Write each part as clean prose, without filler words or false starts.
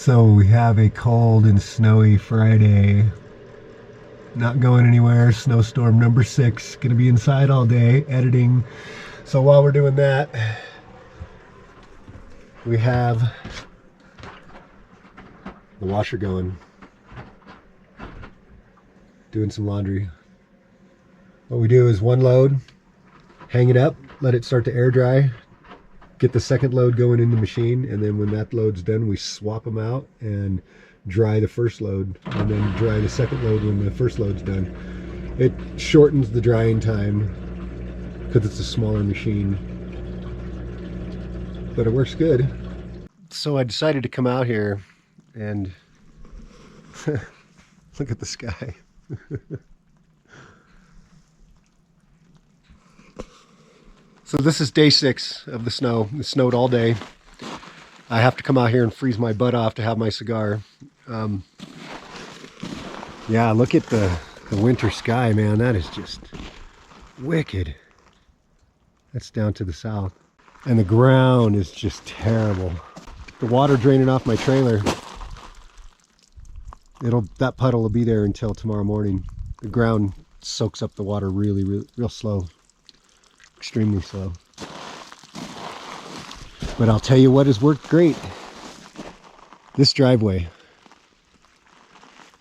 So we have a cold and snowy Friday. Not going anywhere. Snowstorm number 6. Gonna be inside all day editing. So while we're doing that, we have the washer going. Doing some laundry. What we do is one load, hang it up, let it start to air dry, get the second load going in the machine, and then when that load's done, we swap them out and dry the first load, and then dry the second load when the first load's done. It shortens the drying time because it's a smaller machine, but it works good. So I decided to come out here and look at the sky. So this is day 6 of the snow. It snowed all day. I have to come out here and freeze my butt off to have my cigar. Yeah, look at the winter sky, man. That is just wicked. That's down to the south. And the ground is just terrible. The water draining off my trailer, that puddle will be there until tomorrow morning. The ground soaks up the water real slow. Extremely slow. But I'll tell you what has worked great. This driveway.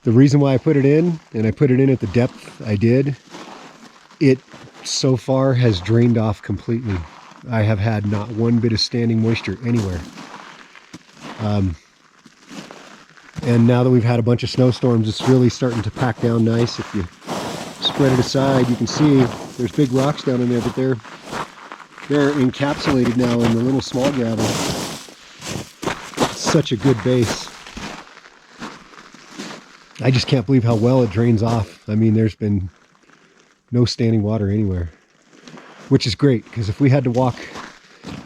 The reason why I put it in, and I put it in at the depth I did, it so far has drained off completely. I have had not one bit of standing moisture anywhere. And now that we've had a bunch of snowstorms, it's really starting to pack down nice. If you spread it aside, you can see there's big rocks down in there, but they're encapsulated now in the little small gravel. It's such a good base. I just can't believe how well it drains off. I mean, there's been no standing water anywhere, which is great, because if we had to walk,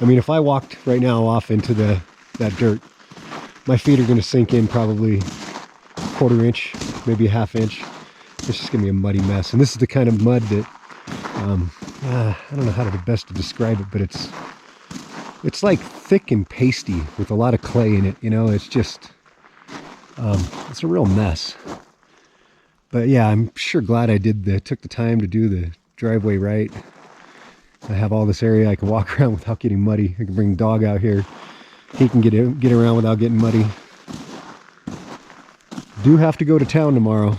I mean, if I walked right now off into that dirt, my feet are going to sink in probably a quarter inch, maybe a half inch. It's just going to be a muddy mess. And this is the kind of mud that, I don't know how to best to describe it, but it's like thick and pasty with a lot of clay in it. You know, it's just, it's a real mess. But yeah, I'm sure glad I took the time to do the driveway right. I have all this area I can walk around without getting muddy. I can bring the dog out here. He can get around without getting muddy. Do have to go to town tomorrow.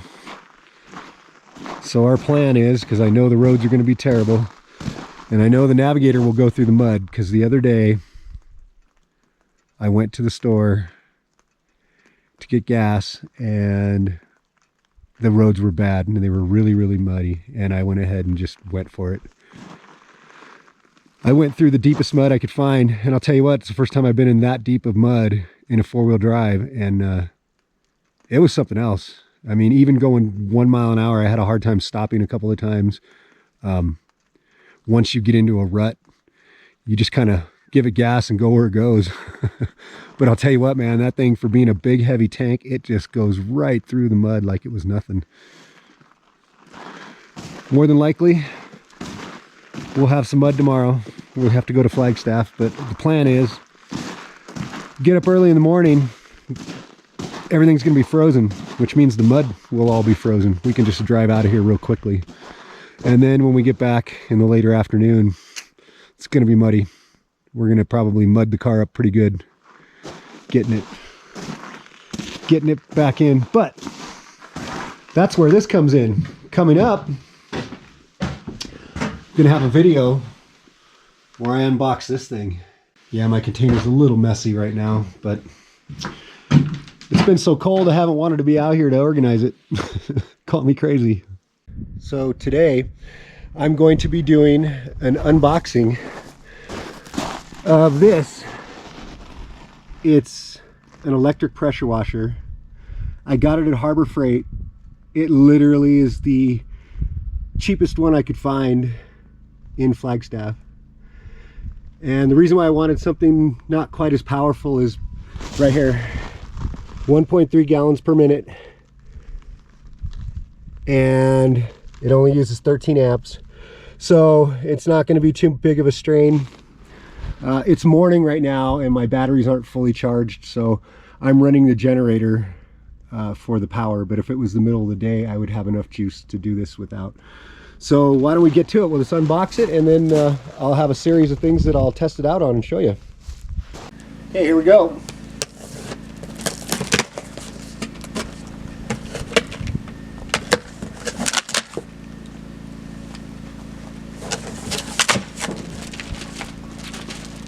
So our plan is, because I know the roads are going to be terrible, and I know the navigator will go through the mud, because the other day I went to the store to get gas and the roads were bad and they were really muddy, and I went ahead and just went for it. I went through the deepest mud I could find, and I'll tell you what, it's the first time I've been in that deep of mud in a 4-wheel drive, and it was something else. I mean, even going 1 mile an hour, I had a hard time stopping a couple of times. Once you get into a rut, you just kind of give it gas and go where it goes. But I'll tell you what, man, that thing, for being a big, heavy tank, it just goes right through the mud like it was nothing. More than likely, we'll have some mud tomorrow. We'll have to go to Flagstaff, but the plan is get up early in the morning. Everything's going to be frozen, which means the mud will all be frozen. We can just drive out of here real quickly. And then when we get back in the later afternoon, it's going to be muddy. We're going to probably mud the car up pretty good, getting it back in. But that's where this comes in. Coming up, I'm going to have a video where I unbox this thing. Yeah, my container's a little messy right now, but it's been so cold I haven't wanted to be out here to organize it. Call me crazy. So today I'm going to be doing an unboxing of this. It's an electric pressure washer. I got it at Harbor Freight. It literally is the cheapest one I could find in Flagstaff. And the reason why I wanted something not quite as powerful is right here. 1.3 gallons per minute, and it only uses 13 amps, so it's not going to be too big of a strain. It's morning right now and my batteries aren't fully charged, so I'm running the generator for the power, but if it was the middle of the day, I would have enough juice to do this without. So why don't we get to it? We'll just unbox it, and then I'll have a series of things that I'll test it out on and show you. Okay, here we go.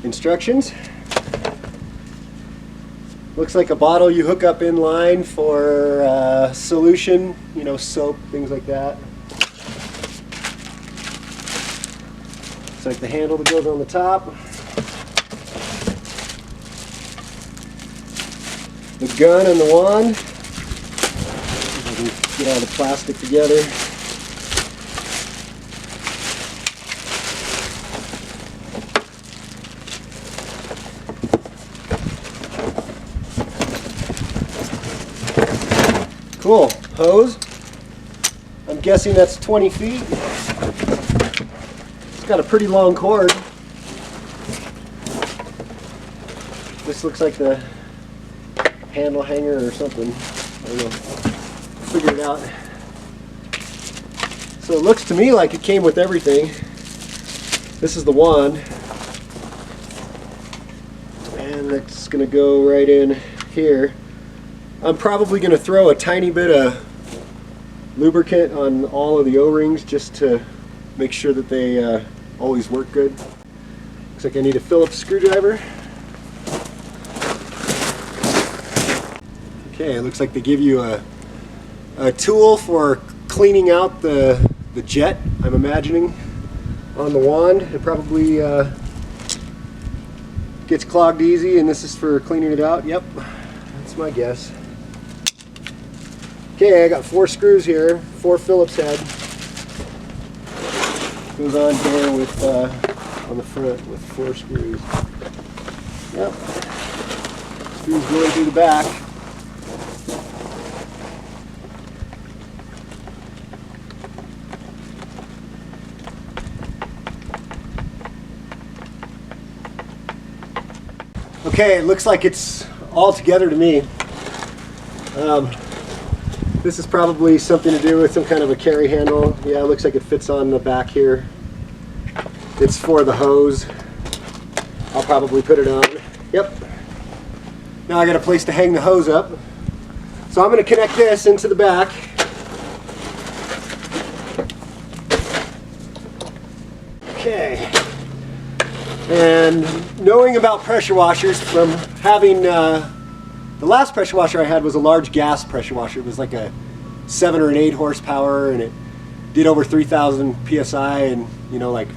Instructions. Looks like a bottle you hook up in line for solution, you know, soap, things like that. It's like the handle that goes on the top. The gun and the wand. I can get all the plastic together. Cool. Hose. I'm guessing that's 20 feet. It's got a pretty long cord. This looks like the handle hanger or something. I don't know. Figure it out. So it looks to me like it came with everything. This is the wand. And it's going to go right in here. I'm probably going to throw a tiny bit of lubricant on all of the O-rings just to make sure that they always work good. Looks like I need a Phillips screwdriver. Okay, it looks like they give you a tool for cleaning out the jet, I'm imagining, on the wand. It probably gets clogged easy, and this is for cleaning it out. Yep, that's my guess. Okay, I got 4 screws here, 4 Phillips head. Goes on here with on the front with 4 screws. Yep. Screws going through the back. Okay, it looks like it's all together to me. This is probably something to do with some kind of a carry handle. Yeah, it looks like it fits on the back here. It's for the hose. I'll probably put it on. Yep. Now I got a place to hang the hose up. So I'm going to connect this into the back. Okay. And knowing about pressure washers from having the last pressure washer I had was a large gas pressure washer. It was like a 7 or an 8 horsepower, and it did over 3,000 psi and, you know, like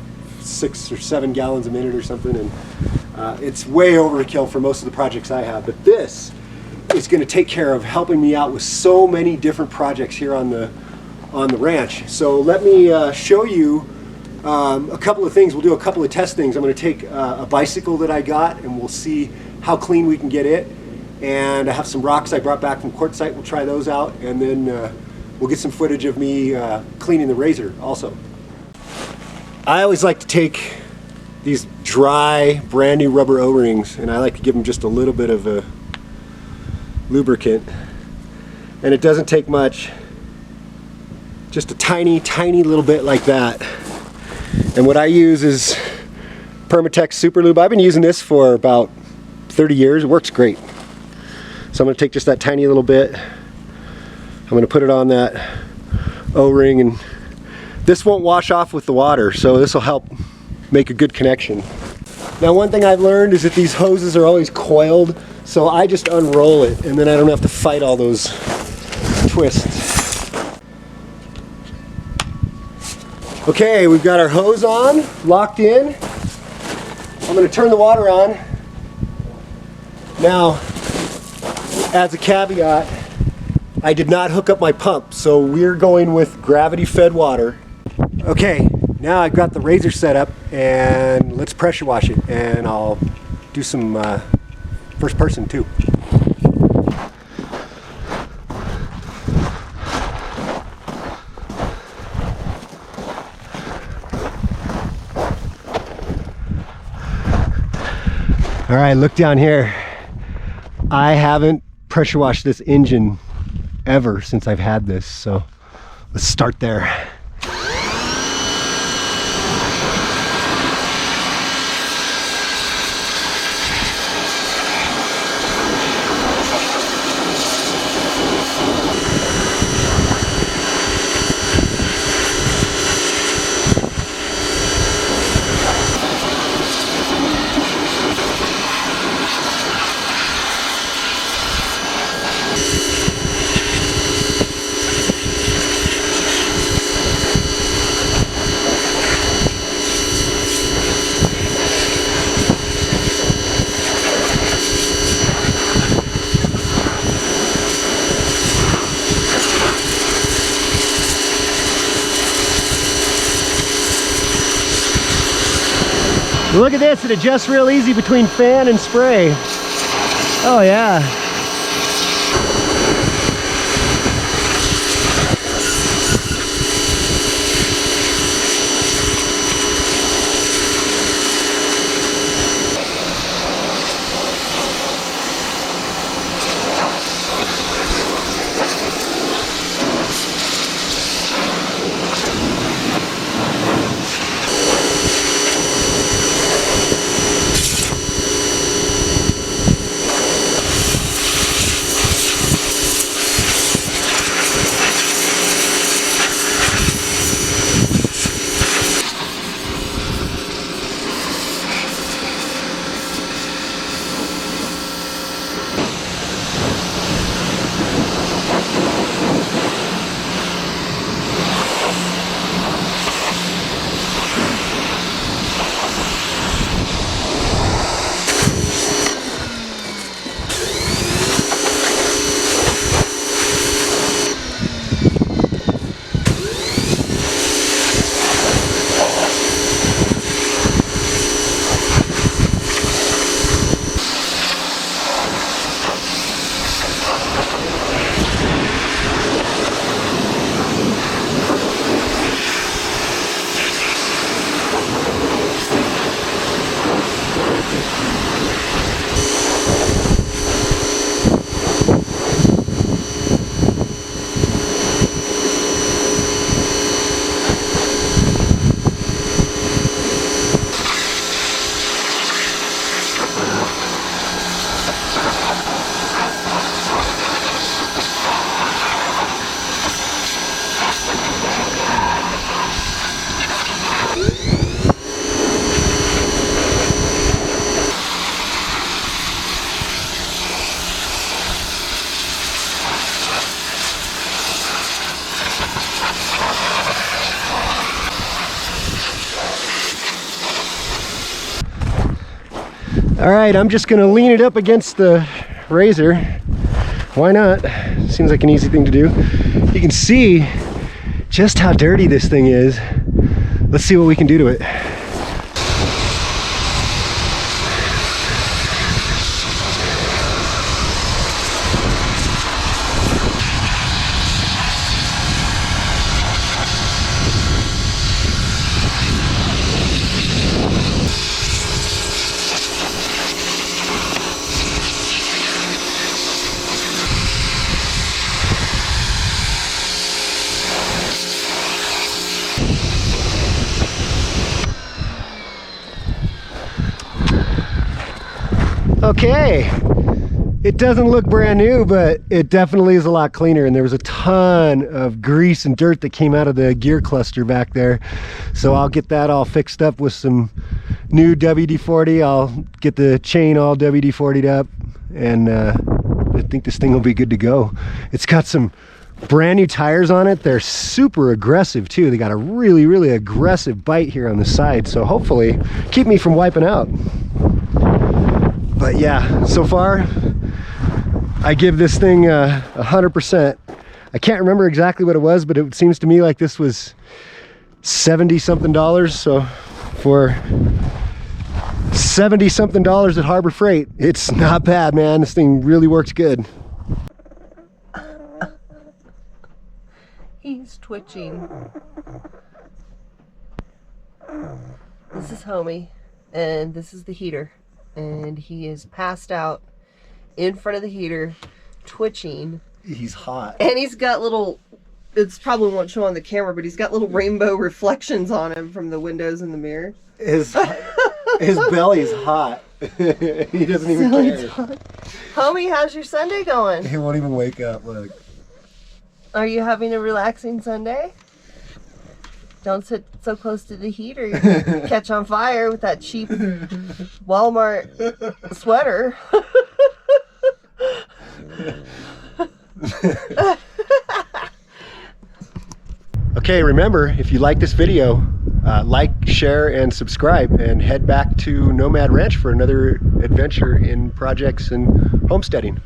6 or 7 gallons a minute or something. And it's way overkill for most of the projects I have. But this is going to take care of helping me out with so many different projects here on the ranch. So let me show you a couple of things. We'll do a couple of test things. I'm going to take a bicycle that I got, and we'll see how clean we can get it. And I have some rocks I brought back from quartzite. We'll try those out, and then we'll get some footage of me cleaning the razor also. I always like to take these dry, brand new rubber O-rings, and I like to give them just a little bit of a lubricant. And it doesn't take much, just a tiny, tiny little bit like that. And what I use is Permatex Super Lube. I've been using this for about 30 years. It works great. So I'm going to take just that tiny little bit. I'm going to put it on that O-ring, and this won't wash off with the water, so this will help make a good connection. Now, one thing I've learned is that these hoses are always coiled, so I just unroll it, and then I don't have to fight all those twists. Okay, we've got our hose on, locked in. I'm going to turn the water on. Now, as a caveat, I did not hook up my pump, so we're going with gravity-fed water. Okay, now I've got the razor set up, and let's pressure wash it, and I'll do some first person too. All right, look down here. I haven't pressure washed this engine ever since I've had this, so let's start there. Look at this, it adjusts real easy between fan and spray. Oh yeah. All right, I'm just gonna lean it up against the razor. Why not? Seems like an easy thing to do. You can see just how dirty this thing is. Let's see what we can do to it. Okay, it doesn't look brand new, but it definitely is a lot cleaner, and there was a ton of grease and dirt that came out of the gear cluster back there. So I'll get that all fixed up with some new WD-40. I'll get the chain all WD-40'd up, and I think this thing will be good to go. It's got some brand new tires on it. They're super aggressive too. They got a really, really aggressive bite here on the side, so hopefully keep me from wiping out. But yeah, so far I give this thing 100%. I can't remember exactly what it was, but it seems to me like this was $70 something. So for $70 something at Harbor Freight, it's not bad, man. This thing really works good. He's twitching. This is Homie, and this is the heater, and he is passed out in front of the heater, twitching. He's hot. And he's got little, it's probably won't show on the camera, but he's got little rainbow reflections on him from the windows in the mirror. His belly's hot. He doesn't even care. Homie, how's your Sunday going? He won't even wake up, look. Are you having a relaxing Sunday? Don't sit so close to the heater. You can catch on fire with that cheap Walmart sweater. Okay, remember, if you like this video, like, share, and subscribe, and head back to Nomad Ranch for another adventure in projects and homesteading.